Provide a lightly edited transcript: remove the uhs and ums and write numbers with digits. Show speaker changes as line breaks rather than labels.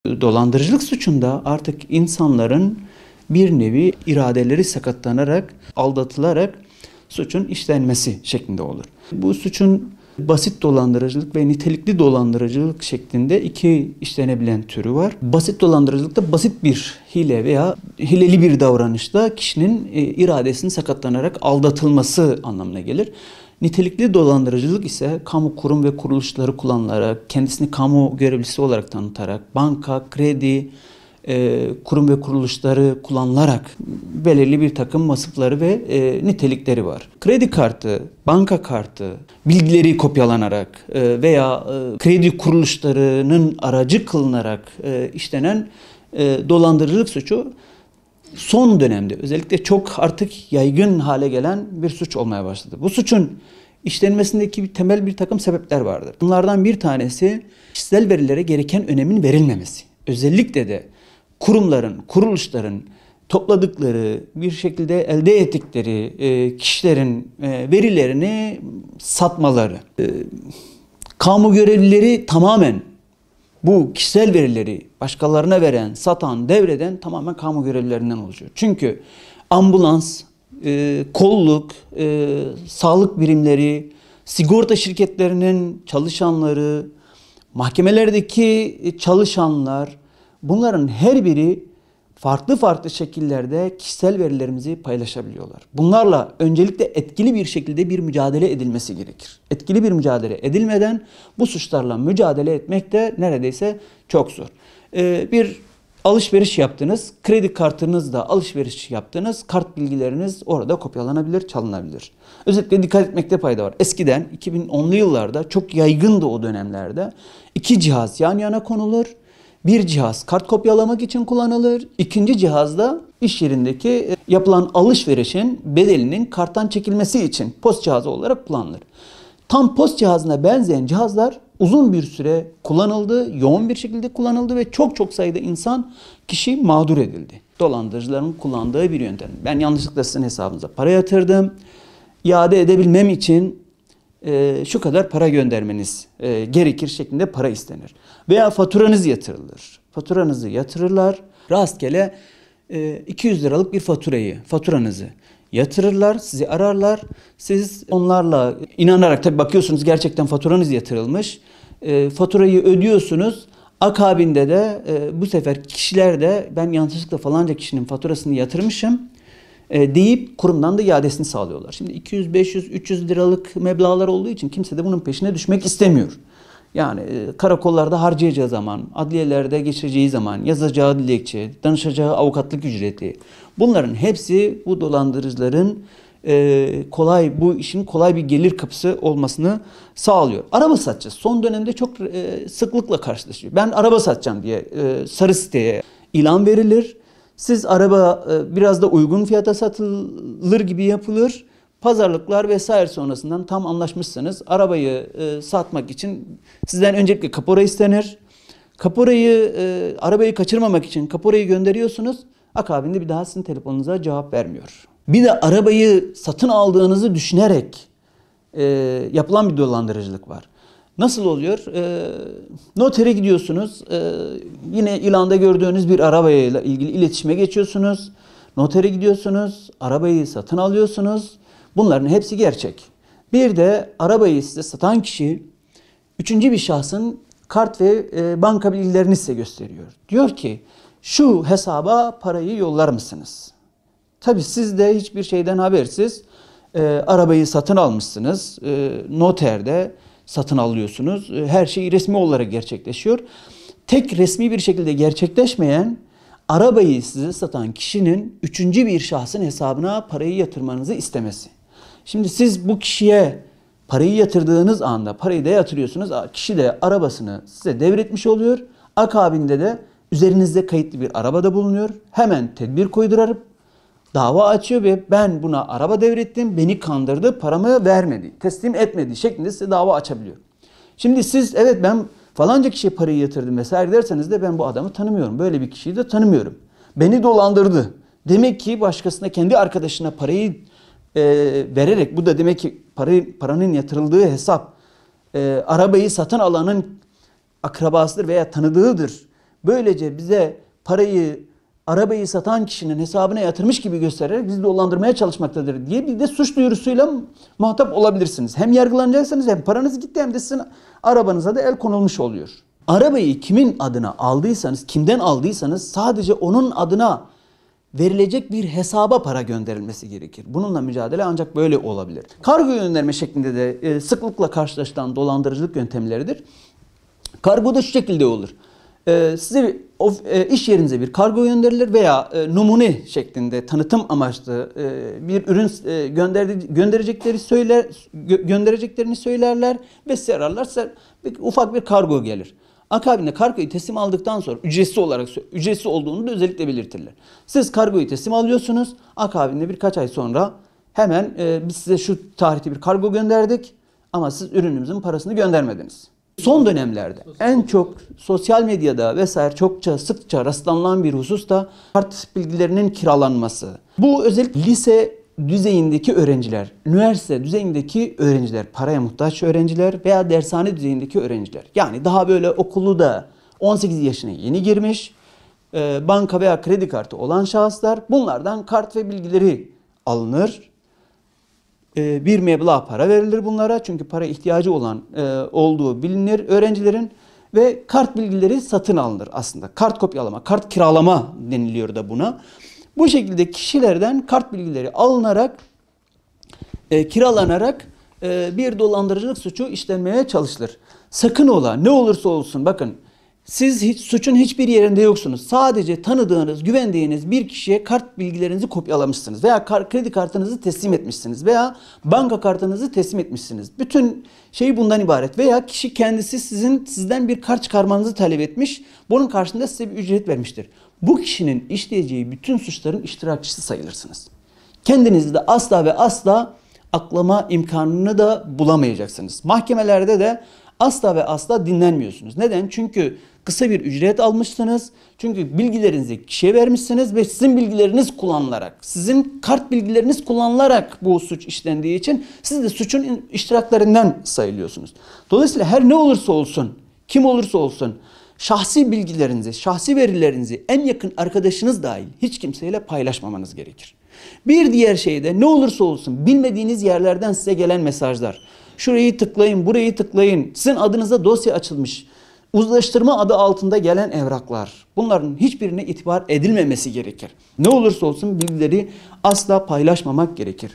Dolandırıcılık suçunda artık insanların bir nevi iradeleri sakatlanarak, aldatılarak suçun işlenmesi şeklinde olur. Bu suçun basit dolandırıcılık ve nitelikli dolandırıcılık şeklinde iki işlenebilen türü var. Basit dolandırıcılıkta basit bir hile veya hileli bir davranışta kişinin iradesini sakatlanarak aldatılması anlamına gelir. Nitelikli dolandırıcılık ise kamu kurum ve kuruluşları kullanarak, kendisini kamu görevlisi olarak tanıtarak, banka, kredi, kurum ve kuruluşları kullanılarak belirli bir takım vasıfları ve nitelikleri var. Kredi kartı, banka kartı, bilgileri kopyalanarak veya kredi kuruluşlarının aracı kılınarak işlenen dolandırıcılık suçu son dönemde özellikle çok artık yaygın hale gelen bir suç olmaya başladı. Bu suçun işlenmesindeki temel bir takım sebepler vardır. Bunlardan bir tanesi kişisel verilere gereken önemin verilmemesi. Özellikle de kurumların, kuruluşların topladıkları, bir şekilde elde ettikleri kişilerin verilerini satmaları. Kamu görevlileri tamamen bu kişisel verileri başkalarına veren, satan, devreden tamamen kamu görevlilerinden oluşuyor. Çünkü ambulans, kolluk, sağlık birimleri, sigorta şirketlerinin çalışanları, mahkemelerdeki çalışanlar, bunların her biri farklı farklı şekillerde kişisel verilerimizi paylaşabiliyorlar. Bunlarla öncelikle etkili bir şekilde bir mücadele edilmesi gerekir. Etkili bir mücadele edilmeden bu suçlarla mücadele etmek de neredeyse çok zor. Bir alışveriş yaptınız, kredi kartınızla alışveriş yaptınız, kart bilgileriniz orada kopyalanabilir, çalınabilir. Özellikle dikkat etmekte fayda var. Eskiden 2010'lu yıllarda çok yaygındı o dönemlerde. İki cihaz yan yana konulur. Bir cihaz kart kopyalamak için kullanılır. İkinci cihazda iş yerindeki yapılan alışverişin bedelinin karttan çekilmesi için post cihazı olarak kullanılır. Tam post cihazına benzeyen cihazlar uzun bir süre kullanıldı, yoğun bir şekilde kullanıldı ve çok sayıda kişi mağdur edildi. Dolandırıcıların kullandığı bir yöntem. Ben yanlışlıkla sizin hesabınıza para yatırdım. İade edebilmem için şu kadar para göndermeniz gerekir şeklinde para istenir. Veya faturanız yatırılır. Faturanızı yatırırlar. Rastgele 200 liralık bir faturanızı yatırırlar, sizi ararlar. Siz onlarla inanarak tabii bakıyorsunuz gerçekten faturanız yatırılmış. Faturayı ödüyorsunuz. Akabinde de bu sefer kişiler de ben yanlışlıkla falanca kişinin faturasını yatırmışım deyip kurumdan da iadesini sağlıyorlar. Şimdi 200, 500, 300 liralık meblağlar olduğu için kimse de bunun peşine düşmek istemiyor. Yani karakollarda harcayacağı zaman, adliyelerde geçireceği zaman, yazacağı dilekçe, danışacağı avukatlık ücreti, bunların hepsi bu dolandırıcıların bu işin kolay bir gelir kapısı olmasını sağlıyor. Araba satacağız. Son dönemde çok sıklıkla karşılaşıyor. Ben araba satacağım diye sarı siteye ilan verilir. Siz araba biraz da uygun fiyata satılır gibi yapılır. Pazarlıklar vesaire sonrasından tam anlaşmışsınız. Arabayı satmak için sizden öncelikle kapora istenir. Arabayı kaçırmamak için kaporayı gönderiyorsunuz. Akabinde bir daha sizin telefonunuza cevap vermiyor. Bir de arabayı satın aldığınızı düşünerek yapılan bir dolandırıcılık var. Nasıl oluyor? Notere gidiyorsunuz. Yine ilanda gördüğünüz bir arabayla ilgili iletişime geçiyorsunuz. Notere gidiyorsunuz. Arabayı satın alıyorsunuz. Bunların hepsi gerçek. Bir de arabayı size satan kişi üçüncü bir şahsın kart ve banka bilgilerini size gösteriyor. Diyor ki şu hesaba parayı yollar mısınız? Tabii siz de hiçbir şeyden habersiz arabayı satın almışsınız. Noterde satın alıyorsunuz. Her şey resmi olarak gerçekleşiyor. Tek resmi bir şekilde gerçekleşmeyen arabayı size satan kişinin üçüncü bir şahsın hesabına parayı yatırmanızı istemesi. Şimdi siz bu kişiye parayı yatırdığınız anda parayı da yatırıyorsunuz. Kişi de arabasını size devretmiş oluyor. Akabinde de üzerinizde kayıtlı bir arabada bulunuyor. Hemen tedbir koydurarıp dava açıyor ve ben buna araba devrettim, beni kandırdı, paramı vermedi, teslim etmedi şeklinde size dava açabiliyor. Şimdi siz evet ben falanca kişiye parayı yatırdım vesaire derseniz de ben bu adamı tanımıyorum. Böyle bir kişiyi de tanımıyorum. Beni dolandırdı. Demek ki başkasına kendi arkadaşına parayı vererek bu da demek ki paranın yatırıldığı hesap arabayı satın alanın akrabasıdır veya tanıdığıdır. böylece bize parayı, arabayı satan kişinin hesabına yatırmış gibi göstererek bizi dolandırmaya çalışmaktadır diye bir de suç duyurusuyla muhatap olabilirsiniz. Hem yargılanacaksınız, hem paranız gitti, hem de sizin arabanıza da el konulmuş oluyor. Arabayı kimin adına aldıysanız, kimden aldıysanız sadece onun adına verilecek bir hesaba para gönderilmesi gerekir. Bununla mücadele ancak böyle olabilir. Kargo gönderme şeklinde de sıklıkla karşılaşılan dolandırıcılık yöntemleridir. Kargo da şu şekilde olur. Size iş yerinize bir kargo gönderilir veya numune şeklinde tanıtım amaçlı bir ürün göndereceklerini söylerler ve size ararlar. Ufak bir kargo gelir. Akabinde kargoyu teslim aldıktan sonra ücretsiz olduğunu da özellikle belirtirler. Siz kargoyu teslim alıyorsunuz. Akabinde birkaç ay sonra hemen biz size şu tarihte bir kargo gönderdik ama siz ürünümüzün parasını göndermediniz. Son dönemlerde en çok sosyal medyada vesaire sıkça rastlanılan bir husus da kart bilgilerinin kiralanması. Bu özellikle lise düzeyindeki öğrenciler, üniversite düzeyindeki öğrenciler, paraya muhtaç öğrenciler veya dershane düzeyindeki öğrenciler. Yani daha böyle okulu da 18 yaşına yeni girmiş, banka veya kredi kartı olan şahıslar, bunlardan kart ve bilgileri alınır. Bir meblağ para verilir bunlara, çünkü para ihtiyacı olduğu bilinir öğrencilerin ve kart bilgileri satın alınır aslında. Kart kopyalama, kart kiralama deniliyor da buna. Bu şekilde kişilerden kart bilgileri alınarak, kiralanarak bir dolandırıcılık suçu işlenmeye çalışılır. Sakın ola, ne olursa olsun, bakın, siz suçun hiçbir yerinde yoksunuz. Sadece tanıdığınız, güvendiğiniz bir kişiye kart bilgilerinizi kopyalamışsınız veya kredi kartınızı teslim etmişsiniz veya banka kartınızı teslim etmişsiniz. Bütün şey bundan ibaret. Veya kişi kendisi sizden bir kart çıkarmanızı talep etmiş. Bunun karşılığında size bir ücret vermiştir. Bu kişinin işleyeceği bütün suçların iştirakçısı sayılırsınız. Kendinizi de asla ve asla aklama imkanını da bulamayacaksınız. Mahkemelerde de asla ve asla dinlenmiyorsunuz. Neden? Çünkü kısa bir ücret almışsınız. Çünkü bilgilerinizi kişiye vermişsiniz ve sizin bilgileriniz kullanılarak, sizin kart bilgileriniz kullanılarak bu suç işlendiği için siz de suçun iştiraklarından sayılıyorsunuz. Dolayısıyla her ne olursa olsun, kim olursa olsun, şahsi bilgilerinizi, şahsi verilerinizi en yakın arkadaşınız dahil hiç kimseyle paylaşmamanız gerekir. Bir diğer şey de ne olursa olsun bilmediğiniz yerlerden size gelen mesajlar. Şurayı tıklayın, burayı tıklayın. Sizin adınıza dosya açılmış. Uzlaştırma adı altında gelen evraklar. Bunların hiçbirine itibar edilmemesi gerekir. Ne olursa olsun bilgileri asla paylaşmamak gerekir.